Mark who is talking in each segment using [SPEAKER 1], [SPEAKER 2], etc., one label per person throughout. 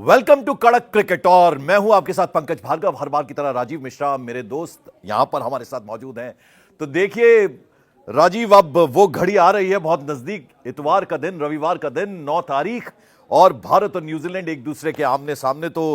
[SPEAKER 1] Welcome to कड़क cricket. और मैं हूं आपके साथ पंकज भार्गव, हर बार की तरह राजीव मिश्रा मेरे दोस्त यहां पर हमारे साथ मौजूद हैं। तो देखिए राजीव, अब वो घड़ी आ रही है बहुत नजदीक, इतवार का दिन, रविवार का दिन, 9 तारीख, और भारत और न्यूजीलैंड एक दूसरे के आमने सामने। तो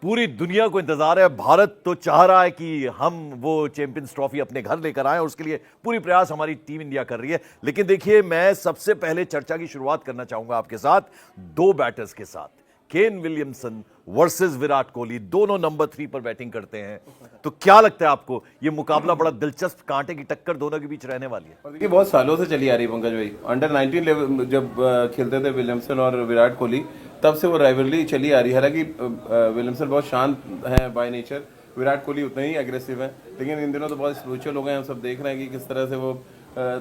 [SPEAKER 1] पूरी दुनिया को इंतजार है, भारत तो चाह रहा है कि हम वो चैंपियंस ट्रॉफी अपने घर लेकर आए और उसके लिए पूरी प्रयास हमारी टीम इंडिया कर रही है। लेकिन देखिए, मैं सबसे पहले चर्चा की शुरुआत करना चाहूंगा आपके साथ दो बैटर्स के साथ, Kane Williamson versus Virat Kohli. दोनों नंबर 3 पर बैटिंग करते हैं। तो क्या लगता है आपको, ये मुकाबला बड़ा दिलचस्प, कांटे की टक्कर दोनों के बीच रहने वाली है?
[SPEAKER 2] और देखिए, बहुत सालों से चली आ रही है पंकज भाई। अंडर 19 लेवल जब खेलते थे विलियमसन और विराट कोहली, तब से वो राइवलरी चली आ रही है। हालांकि विलियमसन बहुत शांत है बाय नेचर, विराट कोहली उतने ही एग्रेसिव है, लेकिन इन दिनों तो बहुत स्पिरिचुअल हो गए हैं। हम सब देख रहे हैं कि किस तरह से वो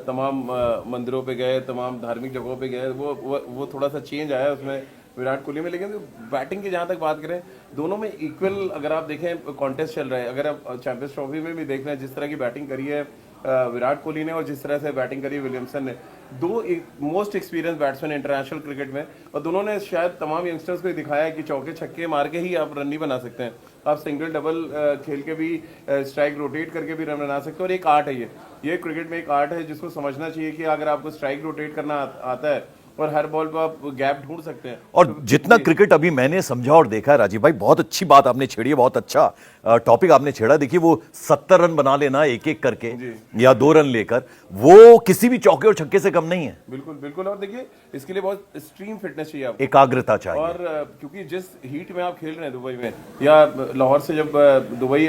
[SPEAKER 2] तमाम मंदिरों पे गए, तमाम धार्मिक जगहों पे गए। वो थोड़ा सा चेंज आया उसमें विराट कोहली में। लेकिन बैटिंग की जहां तक बात करें, दोनों में इक्वल, अगर आप देखें कॉन्टेस्ट चल रहा है। अगर आप चैंपियंस ट्रॉफी में भी देख रहे हैं, जिस तरह की बैटिंग करी है विराट कोहली ने और जिस तरह से बैटिंग करी विलियमसन ने, दो most experience batsman international cricket में, और दोनों ने शायद तमाम यंगस्टर्स को दिखाया है कि चौके छक्के मार के ही आप रन नहीं बना सकते हैं। आप सिंगल डबल खेल के भी, स्ट्राइक रोटेट करके भी रन बना सकते हैं। और एक आर्ट है ये क्रिकेट में एक आर्ट है जिसको समझना चाहिए कि अगर आपको स्ट्राइक रोटेट करना आता है और हर बॉल पर आप गैप ढूंढ सकते हैं।
[SPEAKER 1] और जितना क्रिकेट अभी मैंने समझा और देखा है राजीव भाई, बहुत अच्छी बात आपने छेड़ी है, बहुत अच्छा टॉपिक आपने छेड़ा। देखिए, वो 70 रन बना लेना एक एक करके या 2 रन लेकर, वो किसी भी चौके और छक्के से कम नहीं है।
[SPEAKER 2] बिल्कुल बिल्कुल। और देखिए, इसके लिए बहुत एक्सट्रीम फिटनेस चाहिए आपको,
[SPEAKER 1] एकाग्रता चाहिए।
[SPEAKER 2] और क्योंकि जिस हीट में आप खेल रहे हैं दुबई में, या लाहौर से जब दुबई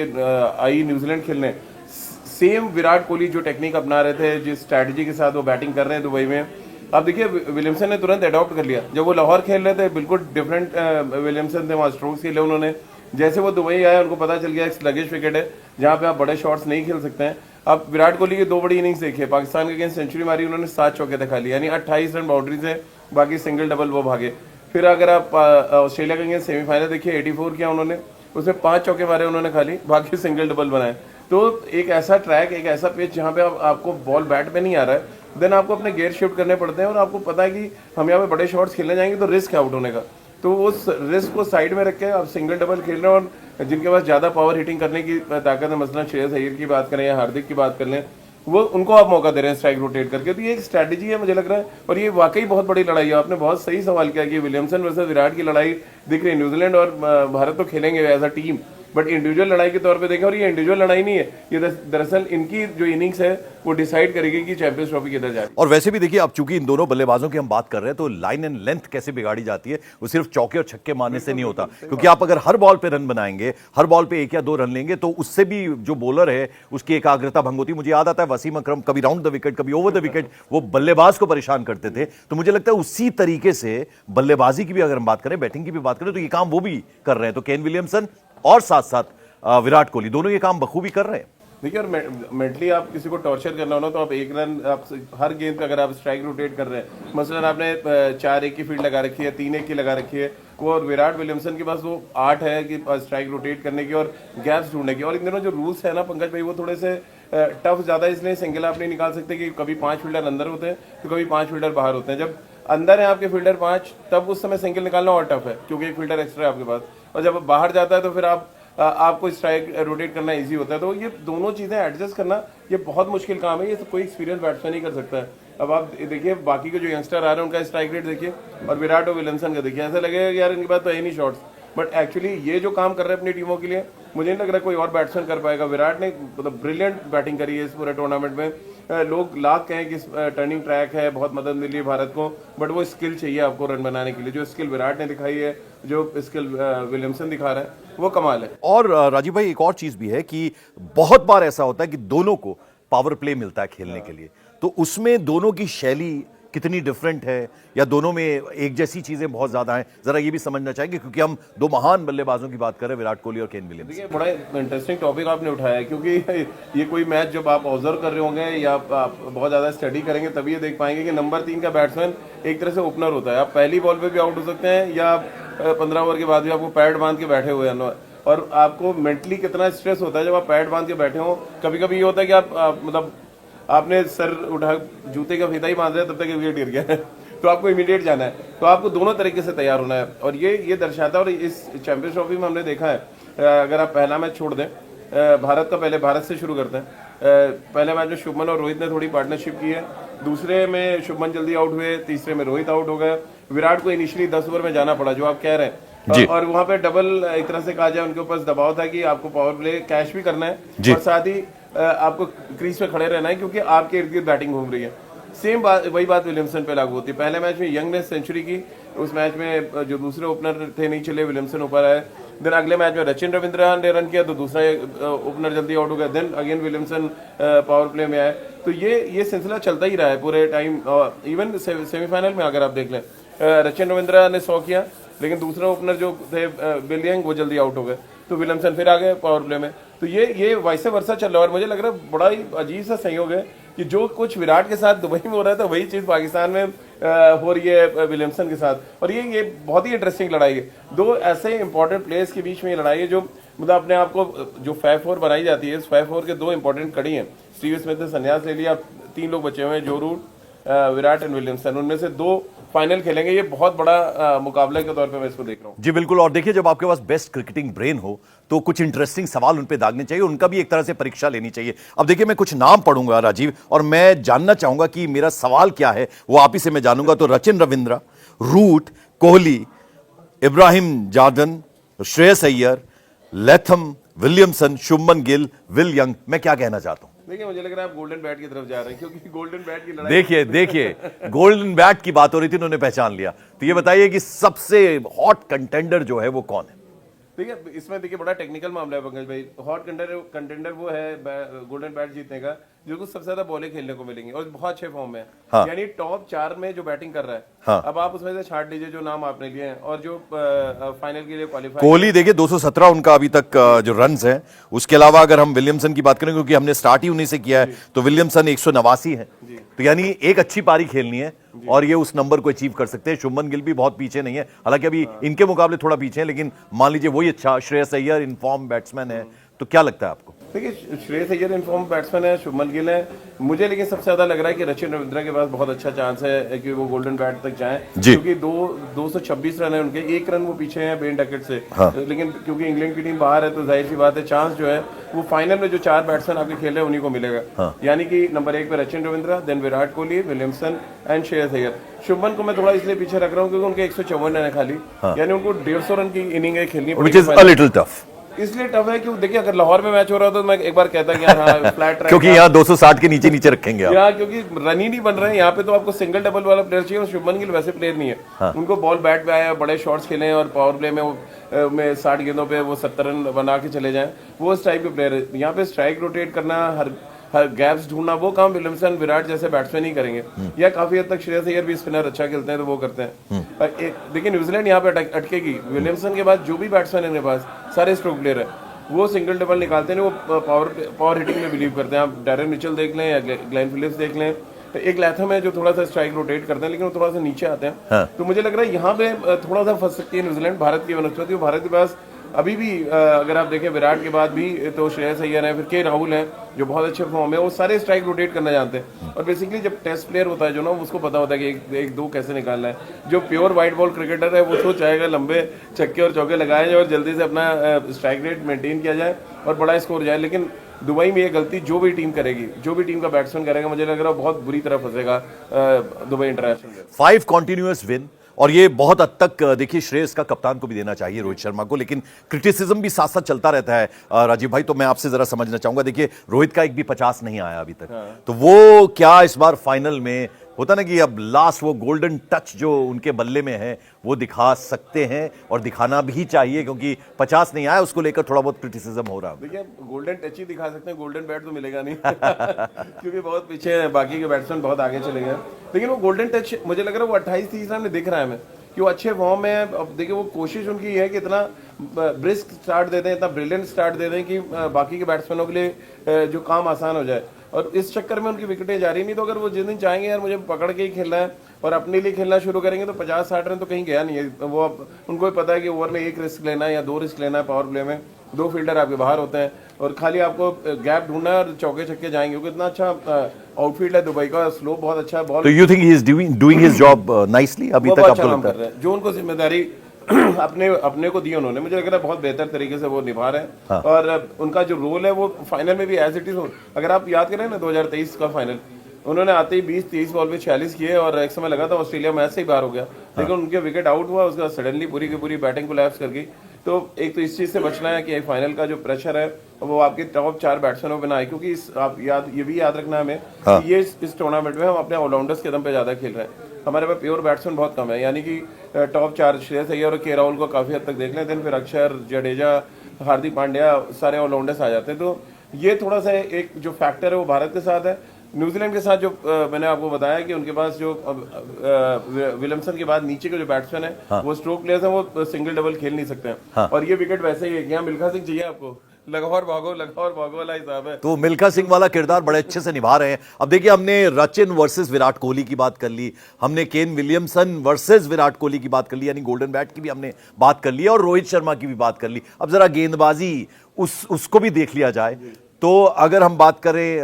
[SPEAKER 2] आई न्यूजीलैंड खेलने, सेम विराट कोहली जो टेक्निक अपना रहे थे, जिस स्ट्रैटेजी के साथ वो बैटिंग कर रहे हैं दुबई में, आप देखिए विलियमसन ने तुरंत अडॉप्ट कर लिया। जब वो लाहौर खेल रहे थे, बिल्कुल डिफरेंट विलियमसन थे, वहाँ स्ट्रोक्स खेले उन्होंने। जैसे वो दुबई आए, उनको पता चल गया स्लगिश विकेट है जहाँ पे आप बड़े शॉट्स नहीं खेल सकते हैं। अब विराट कोहली की 2 बड़ी इनिंग्स देखिए, पाकिस्तान के अगेंस्ट सेंचुरी मारी उन्होंने, 7 चौके दिखा लिए, यानी 28 रन बाउंड्री से, बाकी सिंगल डबल वो भागे। फिर अगर आप ऑस्ट्रेलिया के अगेंस्ट सेमीफाइनल देखिए, 84 किया उन्होंने, उसमें 5 चौके मारे उन्होंने खाली, बाकी सिंगल डबल बनाए। तो एक ऐसा ट्रैक, एक ऐसा पिच जहाँ पे आपको बॉल बैट पे नहीं आ रहा है, देन आपको अपने गेयर शिफ्ट करने पड़ते हैं, और आपको पता है कि हम यहाँ पे बड़े शॉट्स खेलने जाएंगे तो रिस्क है आउट होने का। तो उस रिस्क को साइड में रख के आप सिंगल डबल खेल रहे हैं, और जिनके पास ज्यादा पावर हिटिंग करने की ताकत है, मसलन श्रेयस अय्यर की बात करें या हार्दिक की बात कर लें, वो उनको आप मौका दे रहे हैं स्ट्राइक रोटेट करके। तो ये एक स्ट्रैटेजी है मुझे लग रहा है, और ये वाकई बहुत बड़ी लड़ाई है। आपने बहुत सही सवाल किया कि विलियमसन वर्सेस विराट की लड़ाई दिख रही है। न्यूजीलैंड और भारत तो खेलेंगे as a team, but individual लड़ाई के तौर पे देखें, और ये इंडिविजुअल लड़ाई नहीं है, ये दरअसल इनकी जो इनिंग्स है वो डिसाइड करेगी कि चैंपियंस ट्रॉफी किधर जाए।
[SPEAKER 1] और वैसे भी देखिए, अब चूंकि इन दोनों बल्लेबाजों की हम बात कर रहे हैं, तो लाइन एंड लेंथ कैसे बिगाड़ी जाती है, वो सिर्फ चौके और छक्के मारने से नहीं होता। क्योंकि आप अगर हर बॉल पे रन बनाएंगे, हर बॉल पे 1 या 2 रन लेंगे, तो उससे भी जो बॉलर है उसकी एकाग्रता भंग होती है। मुझे याद आता है वसीम अकरम कभी राउंड द विकेट, कभी ओवर द विकेट, वो बल्लेबाज को परेशान करते थे। तो मुझे लगता है उसी तरीके से बल्लेबाजी की भी अगर हम बात करें, बैटिंग की भी बात करें, तो ये काम वो भी कर रहे हैं। तो केन विलियमसन और साथ साथ विराट कोहली, दोनों ये काम बखूबी कर रहे हैं।
[SPEAKER 2] देखिए, और मेंटली आप किसी को टॉर्चर करना हो ना, तो आप 1 रन, आप हर गेंद पे अगर आप स्ट्राइक रोटेट कर रहे हैं, मसलन आपने 4-1 की फील्ड लगा रखी है, 3-1 की लगा रखी है, वो और विराट विलियमसन के पास वो आर्ट है कि स्ट्राइक रोटेट करने की और गैप्स ढूंढने की। और इन दिनों जो रूल्स है ना पंकज भाई, वो थोड़े से टफ ज्यादा, इसलिए सिंगल आप नहीं निकाल सकते कि कभी 5 फील्डर अंदर होते हैं तो कभी 5 फील्डर बाहर होते हैं। जब अंदर है आपके फील्डर 5, तब उस समय सिंगल निकालना और टफ है, क्योंकि 1 फील्डर एक्स्ट्रा है आपके पास, और जब बाहर जाता है तो फिर आपको स्ट्राइक रोटेट करना इजी होता है। तो ये दोनों चीजें एडजस्ट करना, ये बहुत मुश्किल काम है, ये तो कोई एक्सपीरियंस बैट्समैन ही कर सकता है। अब आप देखिए, बाकी के जो यंगस्टर आ रहे हैं उनका स्ट्राइक रेट देखिए, और विराट और विलियमसन का देखिए, ऐसा लगेगा यार इनके पास तो है नहीं शॉट्स, बट एक्चुअली ये जो काम कर रहे हैं अपनी टीमों के लिए, मुझे नहीं लग रहा कोई और बैट्समैन कर पाएगा। विराट ने मतलब ब्रिलियंट बैटिंग करी है इस पूरे टूर्नामेंट में। लोग लाख कहें कि टर्निंग ट्रैक है, बहुत मदद मिली है भारत को, बट वो स्किल चाहिए आपको रन बनाने के लिए। जो स्किल विराट ने दिखाई है, जो स्किल विलियमसन दिखा रहा है, वो कमाल है।
[SPEAKER 1] और राजीव भाई, एक और चीज भी है कि बहुत बार ऐसा होता है कि दोनों को पावर प्ले मिलता है खेलने के लिए, तो उसमें दोनों की शैली कितनी डिफरेंट है, या दोनों में एक जैसी चीजें बहुत ज्यादा हैं, जरा ये भी समझना चाहेंगे, क्योंकि हम 2 महान बल्लेबाजों की बात कर रहे हैं, विराट कोहली और केन विलियमसन।
[SPEAKER 2] देखिए, बड़ा इंटरेस्टिंग टॉपिक आपने उठाया है, क्योंकि ये कोई मैच जब आप ऑब्जर्व कर रहे होंगे या आप बहुत ज्यादा स्टडी करेंगे, तभी ये देख पाएंगे कि नंबर 3 का बैट्समैन एक तरह से ओपनर होता है। आप पहली बॉल पे भी आउट हो सकते हैं, या 15 ओवर के बाद भी आपको पैड बांध के बैठे हुए हैं, और आपको मेंटली कितना स्ट्रेस होता है जब आप पैड बांध के बैठे हो। कभी कभी ये होता है कि आप मतलब आपने सर उठा, जूते का फीता ही बांध रहे तब तक विकेट गिर गया है। तो आपको इमीडिएट जाना है, तो आपको दोनों तरीके से तैयार होना है। और ये दर्शाता है, और इस चैंपियंस ट्रॉफी में हमने देखा है, अगर आप पहला मैच छोड़ दें, भारत से शुरू करते हैं। पहले मैच में शुभमन और रोहित ने थोड़ी पार्टनरशिप की है, दूसरे में शुभमन जल्दी आउट हुए, तीसरे में रोहित आउट हो गए, विराट को इनिशियली 10 ओवर में जाना पड़ा, जो आप कह रहे हैं। और वहां पे डबल, एक तरह से कहा जाए, उनके ऊपर दबाव था कि आपको पावर प्ले कैश भी करना है और साथ ही आपको क्रीज पे खड़े रहना है, क्योंकि आपके इर्द गिर्द बैटिंग घूम रही है। सेम बात, वही बात विलियमसन पे लागू होती है। पहले मैच में यंग ने सेंचुरी की, उस मैच में जो दूसरे ओपनर थे नहीं चले, विलियमसन ऊपर आए। देन अगले मैच में रचिन रविंद्रा ने रन किया तो दूसरा ओपनर जल्दी आउट हो गया, then again Williamson power play में आए। तो ये सिलसिला चलता ही रहा है पूरे टाइम। इवन सेमीफाइनल में अगर आप देख लें, रचिन रविंद्रा ने 100 किया, लेकिन दूसरा ओपनर जो थे बिल यंग, वो जल्दी आउट हो गए, तो विलियमसन फिर आ गए पावर प्ले में। तो ये वैसे वर्षा चल रहा है, और मुझे लग रहा है बड़ा ही अजीब सा संयोग है कि जो कुछ विराट के साथ दुबई में हो रहा था, वही चीज पाकिस्तान में हो रही है विलियमसन के साथ। और ये बहुत ही इंटरेस्टिंग लड़ाई है, दो ऐसे इंपॉर्टेंट प्लेयर्स के बीच में ये लड़ाई है, जो मतलब अपने आप को जो 5-4 बनाई जाती है, इस 5-4 के दो इंपॉर्टेंट कड़ी हैं। स्टीव स्मिथ ने संन्यास ले लिया, 3 लोग बचे हुए हैं, जो रूट, विराट एंड विलियमसन, उनमें से 2 फाइनल खेलेंगे। ये बहुत बड़ा मुकाबला के तौर पे मैं इसको देख रहा हूँ।
[SPEAKER 1] जी बिल्कुल। और देखिए, जब आपके पास बेस्ट क्रिकेटिंग ब्रेन हो तो कुछ इंटरेस्टिंग सवाल उन पे दागने चाहिए, उनका भी एक तरह से परीक्षा लेनी चाहिए। अब देखिए, मैं कुछ नाम पढ़ूंगा राजीव, और मैं जानना चाहूंगा कि मेरा सवाल क्या है, वो आप ही से मैं जानूंगा। तो Rachin Ravindra, Root, Kohli, Ibrahim Zadran, Shreyas Iyer, Latham, Williamson, Shubman Gill, Will Young. मैं क्या कहना चाहता हूं?
[SPEAKER 2] देखिए, मुझे लग रहा है आप गोल्डन बैट की तरफ जा रहे हैं, क्योंकि गोल्डन बैट की लड़ाई,
[SPEAKER 1] देखिए गोल्डन बैट की बात हो रही थी, उन्होंने पहचान लिया। तो ये बताइए कि सबसे हॉट कंटेंडर जो है वो कौन है?
[SPEAKER 2] देखिए, इसमें देखिए बड़ा टेक्निकल मामला है पंकज भाई। हॉट कंटेंडर वो है गोल्डन बैट जीतने का जिसको सबसे ज्यादा बॉलें खेलने को मिलेंगी और बहुत अच्छे फॉर्म में है।
[SPEAKER 1] हाँ।
[SPEAKER 2] यानी टॉप 4 में जो बैटिंग कर रहा है।
[SPEAKER 1] हाँ।
[SPEAKER 2] अब आप उसमें से छाट लीजिए जो नाम आपने लिए हैं और जो फाइनल के लिए क्वालिफाई।
[SPEAKER 1] कोहली देखिए 217 उनका अभी तक जो रन्स हैं। उसके अलावा अगर हम विलियमसन की बात करें, क्योंकि हमने स्टार्ट ही उन्हीं से किया है, तो विलियमसन 189 है। तो यानी एक अच्छी पारी खेलनी है और ये उस नंबर को अचीव कर सकते हैं। शुभमन गिल भी बहुत पीछे नहीं है, हालांकि अभी इनके मुकाबले थोड़ा पीछे है, लेकिन मान लीजिए वही अच्छा। श्रेयस अय्यर इनफॉर्म बैट्समैन है, तो क्या लगता है आपको?
[SPEAKER 2] देखिए, श्रेयस अय्यर इनफॉर्म बैट्समैन है, शुभमन गिल है। मुझे लेकिन सबसे ज्यादा लग रहा है कि रचिन रविंद्रा के पास बहुत अच्छा चांस है कि वो गोल्डन बैट तक जाएं, क्योंकि 226 रन है उनके, 1 रन वो पीछे हैं बेन डकेट से। हाँ। लेकिन क्योंकि इंग्लैंड की टीम बाहर है तो जाहिर सी बात है चांस जो है वो फाइनल में जो 4 बैट्समैन आपके खेल रहे हैं उन्हीं को मिलेगा। हाँ। यानी कि नंबर 1 पे Rachin Ravindra, then Virat Kohli, Williamson and Shreyas Iyer. Shubman को मैं थोड़ा इसलिए पीछे रख रहा हूँ क्योंकि उनके 154 रन है खाली। हाँ। यानी उनको 150 रन की इनिंग खेलनी पड़ेगी, इसलिए टफ है। क्यों, देखिए अगर लाहौर में मैच हो रहा हो तो मैं एक बार कहता कि हाँ फ्लैट ट्रैक, क्योंकि
[SPEAKER 1] यहाँ 260 के नीचे रखेंगे आप।
[SPEAKER 2] यहाँ क्योंकि रन ही नहीं बन रहे हैं यहाँ पे, तो आपको सिंगल डबल वाला प्लेयर चाहिए और शुभमन गिल वैसे प्लेयर नहीं है। हाँ। उनको बॉल बैट पे आया, बड़े शॉट्स खेले और पावर प्ले में 60 गेंदों पे वो 70 रन बना के चले जाएं, वो इस टाइप के प्लेयर है। यहाँ पे स्ट्राइक रोटेट करना, हर गैप्स ढूंढना, वो काम विलियमसन विराट जैसे बैट्समैन ही करेंगे, या काफी हद तक श्रेयस अय्यर भी स्पिनर अच्छा खेलते हैं तो वो करते हैं। देखिए न्यूजीलैंड यहाँ पे अटकेगी। विलियमसन के बाद जो भी बैट्समैन है इनके पास सारे स्ट्रोक प्लेयर है, वो सिंगल डबल निकालते हैं, वो पावर हिटिंग में बिलीव करते हैं। आप डैरेन मिचेल देख लें या ग्लेन फिलिप्स देख लें, एक लैथम है जो थोड़ा सा स्ट्राइक रोटेट करते हैं लेकिन वो थोड़ा सा नीचे आते हैं। हाँ। तो मुझे लग रहा है यहाँ पे थोड़ा सा फंस सकती है न्यूजीलैंड भारत की वनस्पति। भारत के पास अभी भी अगर आप देखें विराट के बाद भी तो श्रेयस अय्यर है, फिर के राहुल हैं जो बहुत अच्छे फॉर्म है, वो सारे स्ट्राइक रोटेट करना जानते हैं। और बेसिकली जब टेस्ट प्लेयर होता है जो ना, उसको पता होता है कि एक दो कैसे निकालना है। जो प्योर वाइट बॉल क्रिकेटर है वो तो चाहेगा लंबे छक्के और चौके लगाए जाए और जल्दी से अपना स्ट्राइक रेट मेंटेन किया जाए और बड़ा स्कोर जाए। लेकिन दुबई में ये गलती जो भी टीम करेगी, जो भी टीम का बैट्समैन करेगा, मुझे लग रहा है बहुत बुरी तरह फंसेगा दुबई इंटरनेशनल।
[SPEAKER 1] 5 कॉन्टिन्यूअस विन, और ये बहुत हद तक देखिए श्रेयस का कप्तान को भी देना चाहिए, रोहित शर्मा को, लेकिन क्रिटिसिज्म भी साथ साथ चलता रहता है राजीव भाई। तो मैं आपसे जरा समझना चाहूंगा, देखिए रोहित का एक भी 50 नहीं आया अभी तक। हाँ। तो वो क्या इस बार फाइनल में होता ना कि अब लास्ट वो गोल्डन टच जो उनके बल्ले में है वो दिखा सकते हैं और दिखाना भी चाहिए, क्योंकि 50 नहीं आया, उसको लेकर थोड़ा बहुत क्रिटिसिज्म हो रहा है।
[SPEAKER 2] देखिए गोल्डन टच ही दिखा सकते हैं, गोल्डन बैट तो मिलेगा नहीं क्योंकि बहुत पीछे है, बाकी के बैट्समैन बहुत आगे चले गए। लेकिन वो गोल्डन टच मुझे लग रहा है वो 28-30 रन में दिख रहा है हमें कि वो अच्छे फॉर्म में है। अब देखिए वो कोशिश उनकी है कि इतना ब्रिस्क स्टार्ट दे दें, इतना ब्रिलियंट स्टार्ट दे दें कि बाकी के बैट्समैनों के लिए जो काम आसान हो जाए, और इस चक्कर में उनकी विकेटें जा रही नहीं। तो अगर वो जिस दिन चाहेंगे यार मुझे पकड़ के ही खेलना है और अपने लिए खेलना शुरू करेंगे तो 50-60 रन तो कहीं गया नहीं है। वो उनको भी पता है कि ओवर में 1 रिस्क लेना है या 2 रिस्क लेना है पावर प्ले में, दो फील्डर आपके बाहर होते हैं और खाली आपको गैप ढूंढना है और चौके छक्के जाएंगे, क्योंकि इतना अच्छा आउटफील्ड है दुबई का, स्लोप बहुत अच्छा है, बॉल
[SPEAKER 1] तो you think he is doing his job nicely अभी
[SPEAKER 2] वो
[SPEAKER 1] तक
[SPEAKER 2] बहुत
[SPEAKER 1] आपको
[SPEAKER 2] अच्छा काम
[SPEAKER 1] लगता
[SPEAKER 2] कर
[SPEAKER 1] है?
[SPEAKER 2] रहे हैं, जो उनको जिम्मेदारी अपने को दी उन्होंने, मुझे लग रहा है बहुत बेहतर तरीके से वो निभा रहे हैं। और उनका जो रोल है वो फाइनल में भी एज इट इज, अगर आप याद करें ना 2023 का फाइनल, उन्होंने आते ही 20-23 बॉल पे 46 किए और एक समय लगा था ऑस्ट्रेलिया मैच से ही बाहर हो गया, लेकिन उनके विकेट आउट हुआ, उसके बाद सडनली पूरी की पूरी बैटिंग कोलैप्स कर गई। तो एक तो इस चीज से बचना है कि फाइनल का जो प्रेशर है वो आपके टॉप 4 बैट्समैनों पे ना आए, क्योंकि आप ये भी याद रखना है हमें कि ये इस टूर्नामेंट में हम अपने ऑलराउंडर्स के दम पे ज्यादा खेल रहे हैं, हमारे पास प्योर बैट्समैन बहुत कम है, यानी कि टॉप 4 श्रेयस अय्यर और के राहुल को काफी हद तक देख लें, देन फिर अक्षर, जडेजा, हार्दिक पांड्या, सारे ऑलराउंडर्स आ जाते हैं। तो ये थोड़ा सा एक जो फैक्टर है वो भारत के साथ है। न्यूजीलैंड के साथ जो मैंने आपको बताया कि उनके पास जो विलियमसन के बाद नीचे के जो बैट्समैन है वो स्ट्रोक प्लेयर्स हैं, वो सिंगल डबल खेल नहीं सकते हैं। और ये विकेट वैसे ही है, यहाँ मिल्खा सिंह चाहिए आपको, लगाओ और भागो वाला हिसाब है।
[SPEAKER 1] तो मिल्खा सिंह वाला किरदार बड़े अच्छे से निभा रहे हैं। अब देखिए, हमने रचिन वर्सेस विराट कोहली की बात कर ली, हमने Kane Williamson versus Virat Kohli की बात कर ली, यानी गोल्डन बैट की भी हमने बात कर ली और रोहित शर्मा की भी बात कर ली। अब जरा गेंदबाजी उसको भी देख लिया जाए। तो अगर हम बात करें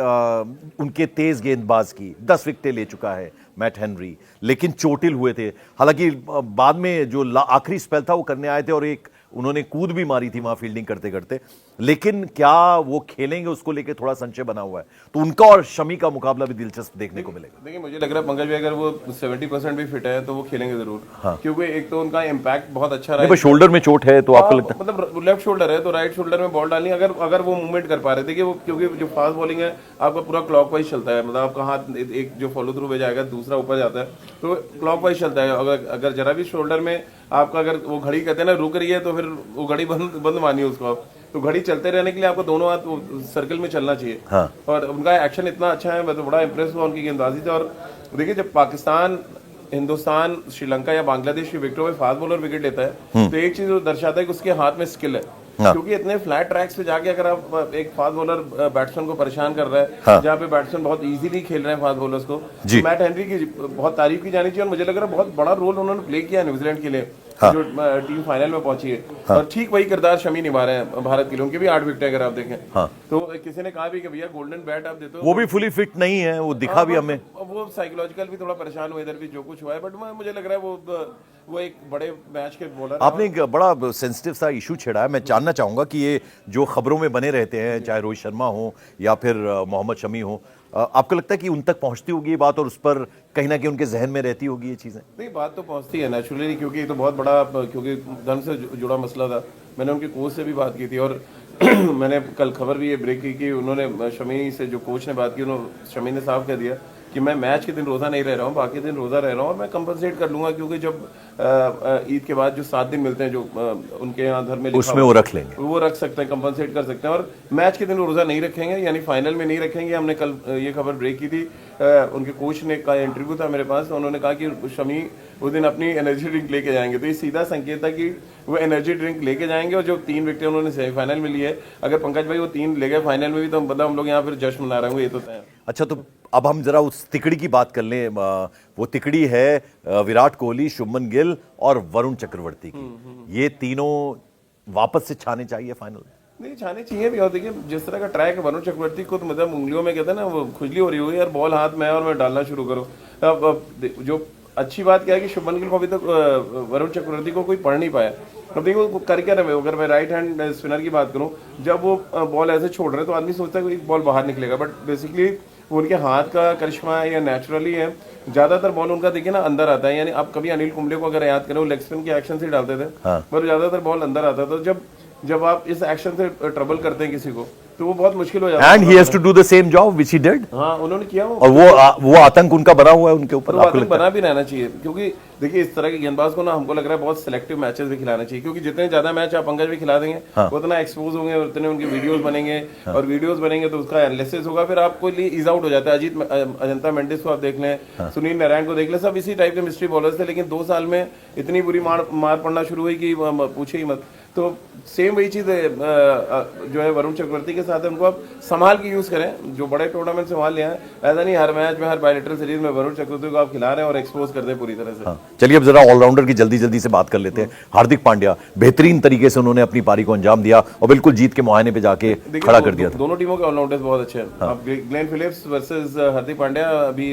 [SPEAKER 1] उनके तेज गेंदबाज की, 10 विकेटें ले चुका है मैट हेनरी, लेकिन चोटिल हुए थे। हालांकि बाद में जो आखिरी स्पेल था वो करने आए थे और एक उन्होंने कूद भी मारी थी वहां फील्डिंग करते करते, लेकिन क्या वो खेलेंगे उसको लेके थोड़ा संशय बना हुआ है। तो उनका और शमी का मुकाबला भी दिलचस्प देखने को मिलेगा।
[SPEAKER 2] देखिए, मुझे लग रहा है पंकज भाई अगर वो 70% भी फिट है तो वो खेलेंगे जरूर। क्योंकि एक तो उनका इम्पैक्ट बहुत अच्छा रहा है,
[SPEAKER 1] शोल्डर में चोट है तो आपको लगता है
[SPEAKER 2] मतलब लेफ्ट शोल्डर है तो राइट शोल्डर में बॉल डालनी, अगर वो मूवमेंट कर पा रहे थे कि वो, क्योंकि जो फास्ट बॉलिंग है आपका पूरा क्लॉकवाइज चलता है, मतलब आपका हाथ एक जो फॉलो थ्रू पे जाएगा दूसरा ऊपर जाता है, तो क्लॉकवाइज चलता है। अगर जरा भी शोल्डर में आपका, अगर वो घड़ी कहते हैं ना रुक रही है, तो फिर वो घड़ी बंद मानिए उसको आप। तो घड़ी चलते रहने के लिए आपको दोनों हाथ सर्कल में चलना चाहिए। और उनका एक्शन इतना अच्छा है, मैं तो बड़ा इंप्रेस हुआ उनकी गेंदबाजी से। और देखिए, जब पाकिस्तान, हिंदुस्तान, श्रीलंका या बांग्लादेश की विकेटों में फास्ट बॉलर विकेट लेता है तो एक चीज वो दर्शाता है कि उसके हाथ में स्किल है। क्योंकि इतने फ्लैट ट्रैक्स पे जाके अगर आप एक फास्ट बॉलर बैट्समैन को परेशान कर रहा है, जहाँ पे बैट्समैन बहुत इजीली खेल रहे हैं फास्ट बॉलर्स को, तो मैट हेनरी की बहुत तारीफ की जानी चाहिए। और मुझे लग रहा है बहुत बड़ा रोल उन्होंने प्ले किया न्यूजीलैंड के लिए, जो टीम फाइनल में पहुंची है। और ठीक वही किरदार शमी निभा रहे हैं भारत के लिए, उनके भी 8 विकेट अगर आप देखें। तो किसी ने कहा भी कि भैया गोल्डन बैट आप देते हो,
[SPEAKER 1] वो भी फुली फिट नहीं है, वो दिखा भी हमें,
[SPEAKER 2] वो साइकोलॉजिकल भी थोड़ा परेशान हुए, इधर भी जो कुछ हुआ है, बट मुझे लग रहा है वो एक बड़े मैच के बॉलर।
[SPEAKER 1] आपने एक बड़ा सेंसिटिव सा इशू छेड़ा है। मैं जानना चाहूंगा कि ये जो खबरों में बने रहते हैं, चाहे रोहित शर्मा हो या फिर मोहम्मद शमी हो, आपको लगता है कि उन तक पहुंचती होगी ये बात और उस पर कहीं ना कहीं उनके जहन में रहती होगी ये चीजें?
[SPEAKER 2] नहीं, बात तो पहुंचती है नेचुरली, क्योंकि ये तो बहुत बड़ा, क्योंकि धर्म से जुड़ा मसला था। मैंने उनके कोच से भी बात की थी और मैंने कल खबर भी ये ब्रेक की कि उन्होंने शमी से, जो कोच ने बात की, उन्होंने शमी ने साफ कह दिया कि मैं मैच के दिन रोज़ा नहीं रह रहा हूँ, बाकी दिन रोज़ा रह रहा हूँ और मैं कंपनसेट कर लूंगा, क्योंकि जब ईद के बाद जो 7 दिन मिलते हैं जो उनके यहाँ धर्म में
[SPEAKER 1] उसमें वो रख लेंगे,
[SPEAKER 2] वो रख सकते हैं, कंपनसेट कर सकते हैं। और मैच के दिन वो रोज़ा नहीं रखेंगे, यानी फाइनल में नहीं रखेंगे। हमने कल ये खबर ब्रेक की थी, उनके कोच ने का इंटरव्यू था मेरे पास, तो उन्होंने कहा कि शमी उस दिन अपनी एनर्जी ड्रिंक लेके जाएंगे। तो ये सीधा संकेत है कि वो एनर्जी ड्रिंक लेके जाएंगे। और जो 3 विकेटें उन्होंने सेमीफाइनल में ली है, अगर पंकज भाई वो 3 ले गए फाइनल में भी, तो मतलब हम लोग यहाँ फिर जश्न मना रहे होंगे, ये तो तय है।
[SPEAKER 1] अच्छा, तो अब हम जरा उस तिकड़ी की बात कर लें। वो तिकड़ी है विराट कोहली, शुभमन गिल और वरुण चक्रवर्ती की। ये तीनों वापस से छाने चाहिए फाइनल?
[SPEAKER 2] नहीं, छाने चाहिए भी। और देखिए, जिस तरह का ट्रैक है वरुण चक्रवर्ती को, तो मतलब उंगलियों में कहते हैं ना, वो खुजली हो रही होगी यार, बॉल हाथ में है और मैं डालना शुरू करूँ। अब जो अच्छी बात क्या है कि शुभमन गिल को अभी तक वरुण चक्रवर्ती को कोई पढ़ नहीं पाया। अब देखिए वो कर क्या रहे। अगर मैं राइट हैंड स्पिनर की बात करूं, जब वो बॉल ऐसे छोड़ रहे हैं तो आदमी सोचता है कि बॉल बाहर निकलेगा, बट बेसिकली वो उनके हाथ का करिश्मा है या नेचुरली है। ज्यादातर बॉल उनका देखिए ना अंदर आता है, यानी आप कभी अनिल कुंबले को अगर याद करें, वो लेग स्पिन के एक्शन से डालते थे, पर ज्यादातर बॉल अंदर आता था। जब आप इस एक्शन से ट्रबल करते हैं किसी को, तो वो बहुत मुश्किल हो जाता है।
[SPEAKER 1] And he has to do the same job which he did.
[SPEAKER 2] हाँ, उन्होंने किया
[SPEAKER 1] और वो आतंक उनका बना हुआ है उनके ऊपर।
[SPEAKER 2] आपको बना भी रहना चाहिए, क्योंकि देखिए इस तरह के गेंदबाज को ना, हमको लग रहा है बहुत सिलेक्टिव मैचेस भी खिलाना चाहिए, क्योंकि जितने ज्यादा मैच आप पंकज भी खिला देंगे उतना एक्सपोज होंगे, उतने उनके वीडियोस बनेंगे और वीडियोस बनेंगे तो उसका एनालिसिस होगा, फिर आपको लिए ईज आउट हो जाता है। अजंता मेंडिस को आप देख लें, सुनील नारायण को देख लें, सब इसी टाइप के मिस्ट्री बॉलर्स थे, लेकिन 2 साल में इतनी बुरी मार पड़ना शुरू हुई कि पूछे ही मत। तो सेम वही चीज जो है वरुण चक्रवर्ती के साथ है, उनको आप संभाल के यूज करें। जो बड़े टूर्नामेंट संभाल लिया है, ऐसा नहीं हर मैच में, हर बायलैटरल सीरीज में वरुण चक्रवर्ती को आप खिला रहे हैं और एक्सपोज कर दें पूरी तरह से।
[SPEAKER 1] चलिए अब जरा ऑलराउंडर की जल्दी जल्दी से बात कर लेते हैं। हार्दिक पांड्या, बेहतरीन तरीके से उन्होंने अपनी पारी को अंजाम दिया और बिल्कुल जीत के मुहाने पे जाके खड़ा कर दिया था।
[SPEAKER 2] दोनों टीमों के ऑलराउंडर्स बहुत अच्छे हैं। आप Glenn Phillips versus Hardik Pandya अभी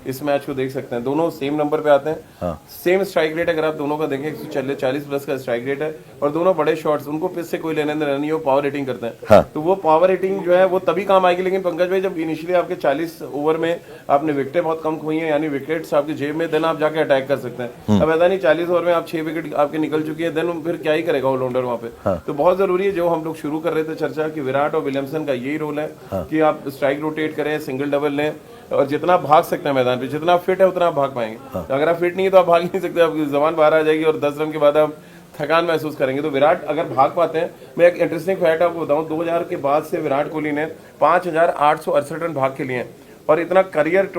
[SPEAKER 2] इस मैच को देख सकते हैं, दोनों सेम नंबर पे आते हैं। सेम स्ट्राइक रेट अगर आप दोनों का देखें 140 प्लस का स्ट्राइक रेट है और दोनों बड़े शॉट्स, उनको पिच से कोई लेने देना नहीं है, वो पावर रेटिंग करते हैं। तो वो पावर रेटिंग जो है वो तभी काम आएगी। लेकिन पंकज भाई जब इनिशियली आपके 40 ओवर में आपने विकेटें बहुत कम खोई हैं, यानी विकेट्स आपकी जेब में, देन आप जाके अटैक कर सकते हैं। अब ऐसा नहीं 40 ओवर में आप 6 विकेट आपके निकल चुकी है, देन फिर क्या ही करेगा ऑलराउंडर वहां पे। तो बहुत जरूरी है, जो हम लोग शुरू कर रहे थे चर्चा कि विराट और विलियमसन का यही रोल है कि आप स्ट्राइक रोटेट करें, सिंगल डबल लें और जितना भाग सकते हैं मैदान पे, जितना फिट है उतना आप भाग पाएंगे। अगर आप फिट नहीं है तो आप भाग नहीं सकते, आपकी जबान बाहर आ जाएगी और 10 रन के बाद आप थकान महसूस करेंगे। तो विराट अगर भाग पाते हैं, मैं एक इंटरेस्टिंग फैक्ट आपको बताऊं, 2000 के बाद से विराट कोहली ने 5868 रन भाग के लिए हैं और इतना करियर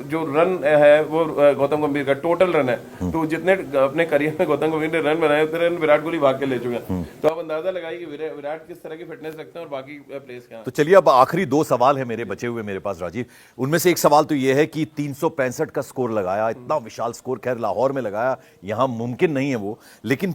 [SPEAKER 2] जो रन है वो गौतम गंभीर का टोटल रन है। तो जितने अपने करियर में गौतम गंभीर ने रन बनाए उतने रन विराट कोहली भाग के ले चुके हैं। तो आप अंदाजा लगाइए कि विराट किस तरह की फिटनेस रखते हैं और बाकी प्लेयर्स क्या हैं।
[SPEAKER 1] तो चलिए अब आखिरी 2 सवाल है मेरे बचे हुए मेरे पास राजीव। उनमें से एक सवाल तो यह है कि 365 का स्कोर लगाया, इतना विशाल स्कोर, खैर लाहौर में लगाया, यहां मुमकिन नहीं है वो, लेकिन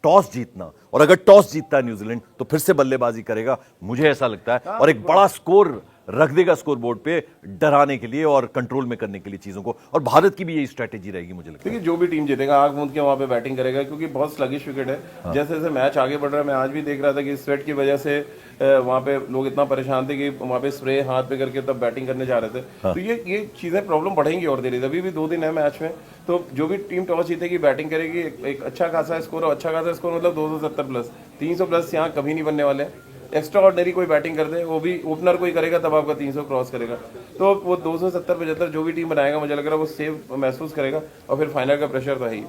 [SPEAKER 1] टॉस जीतना, और अगर टॉस जीतता है न्यूजीलैंड तो फिर से बल्लेबाजी करेगा, मुझे ऐसा लगता है, और एक बड़ा स्कोर रख देगा स्कोर बोर्ड पे डराने के लिए और कंट्रोल में करने के लिए चीजों को, और भारत की भी यही स्ट्रेटेजी रहेगी मुझे लगता है।
[SPEAKER 2] देखिए जो भी टीम जीतेगा आग मूंद के वहां पे बैटिंग करेगा, क्योंकि बहुत स्लगिश विकेट है। जैसे जैसे मैच आगे बढ़ रहा है, मैं आज भी देख रहा था कि स्वेट की वजह से वहां पे लोग इतना परेशान थे कि वहां पे स्प्रे हाथ पे करके तब बैटिंग करने जा रहे थे। तो ये चीजें प्रॉब्लम बढ़ेंगी और धीरे अभी भी 2 दिन है मैच में। तो जो भी टीम टॉस जीतेगी बैटिंग करेगी, एक अच्छा खासा स्कोर, और अच्छा खासा स्कोर मतलब 270 प्लस, 300 प्लस यहाँ कभी नहीं बनने वाले। एक्स्ट्रा ऑर्डिनरी कोई बैटिंग कर दे, वो भी ओपनर कोई करेगा तब आपका 300 क्रॉस करेगा। तो वो 270-75 जो भी टीम बनाएगा, मुझे लग रहा है वो सेफ महसूस करेगा और फिर फाइनल का प्रेशर तो है ही।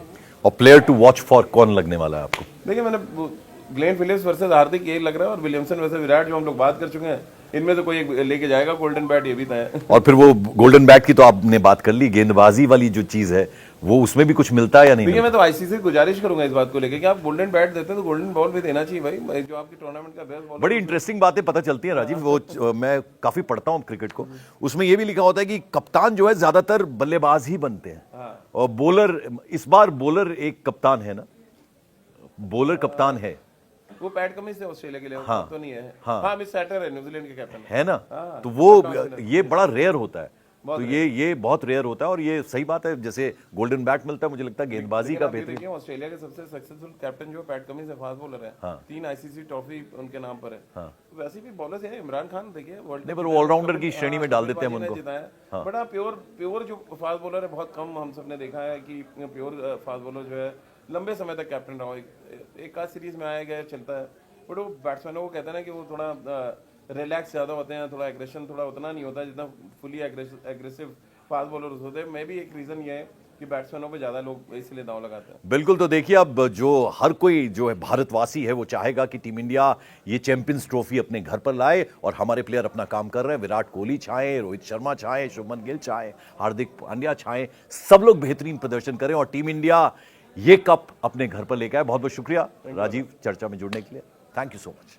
[SPEAKER 1] और प्लेयर टू वॉच फॉर कौन लगने वाला है आपको?
[SPEAKER 2] देखिए मैंने ग्लेन फिलिप्स वर्सेस हार्दिक यही लग रहा है, और विलियमसन वर्सेस विराट जो हम लोग बात कर चुके हैं, इनमें तो कोई एक लेके जाएगा गोल्डन बैट, ये भी तय है।
[SPEAKER 1] और फिर वो गोल्डन बैट की तो आपने बात कर ली, गेंदबाजी वाली जो चीज है वो उसमें भी कुछ मिलता है या नहीं?
[SPEAKER 2] देखिए मैं तो आईसीसी से गुजारिश करूंगा इस बात को लेकर कि आप गोल्डन बैट देते हैं तो गोल्डन बॉल भी देना चाहिए भाई, जो आपकी टूर्नामेंट का बेस्ट बॉल।
[SPEAKER 1] बड़ी इंटरेस्टिंग बातें पता चलती हैं राजीव, वो मैं काफी पढ़ता हूं क्रिकेट को, उसमें ये भी लिखा होता है कि कप्तान जो है ज्यादातर बल्लेबाज ही बनते हैं, और बॉलर, इस बार बॉलर एक कप्तान है ना, बॉलर कप्तान है
[SPEAKER 2] वो पैट कमिंस है ऑस्ट्रेलिया के लिए, तो नहीं है। हाँ मिस सैटर है न्यूजीलैंड के कैप्टन
[SPEAKER 1] है ना। तो वो ये बड़ा रेयर होता है, तो ये बहुत रेयर होता है, और ये सही बात है। जैसे गोल्डन बैट मिलता है, मुझे लगता है गेंदबाजी का बेहतरीन।
[SPEAKER 2] ऑस्ट्रेलिया के सबसे सक्सेसफुल कैप्टन जो पैट कमिंस है, फास्ट बॉलर है, 3 आईसीसी ट्रॉफी उनके नाम पर है। वैसे भी बॉलर्स है, इमरान खान देखिए
[SPEAKER 1] नहीं, पर ऑलराउंडर की श्रेणी में डाल देते हैं उनको।
[SPEAKER 2] बड़ा प्योर जो फास्ट बॉलर है, बहुत कम हम सबने देखा है कि प्योर फास्ट बॉलर जो है लंबे समय तक कैप्टन रहा हो। एक आध सीरीज में आया गया चलता है, बट वो बैट्समैनों को कहते हैं ना कि वो थोड़ा रिलैक्स ज़्यादा होते हैं, थोड़ा एग्रेशन थोड़ा उतना नहीं होता जितना फुली एग्रेसिव फास्ट बॉलर्स होते हैं। मे भी एक रीज़न ये है कि बैट्समैनों पे ज़्यादा लोग इसलिए दांव लगाते हैं।
[SPEAKER 1] बिल्कुल, तो देखिए अब जो हर कोई जो है भारतवासी है वो चाहेगा कि टीम इंडिया ये चैंपियंस ट्रॉफी अपने घर पर लाए, और हमारे प्लेयर अपना काम कर रहे हैं। विराट कोहली चाहे, रोहित शर्मा चाहे, शुभमन गिल चाहे, हार्दिक पांड्या चाहे, सब लोग बेहतरीन प्रदर्शन करें और टीम इंडिया ये कप अपने घर पर लेकर आए। बहुत बहुत शुक्रिया राजीव चर्चा में जुड़ने के लिए, थैंक यू सो मच।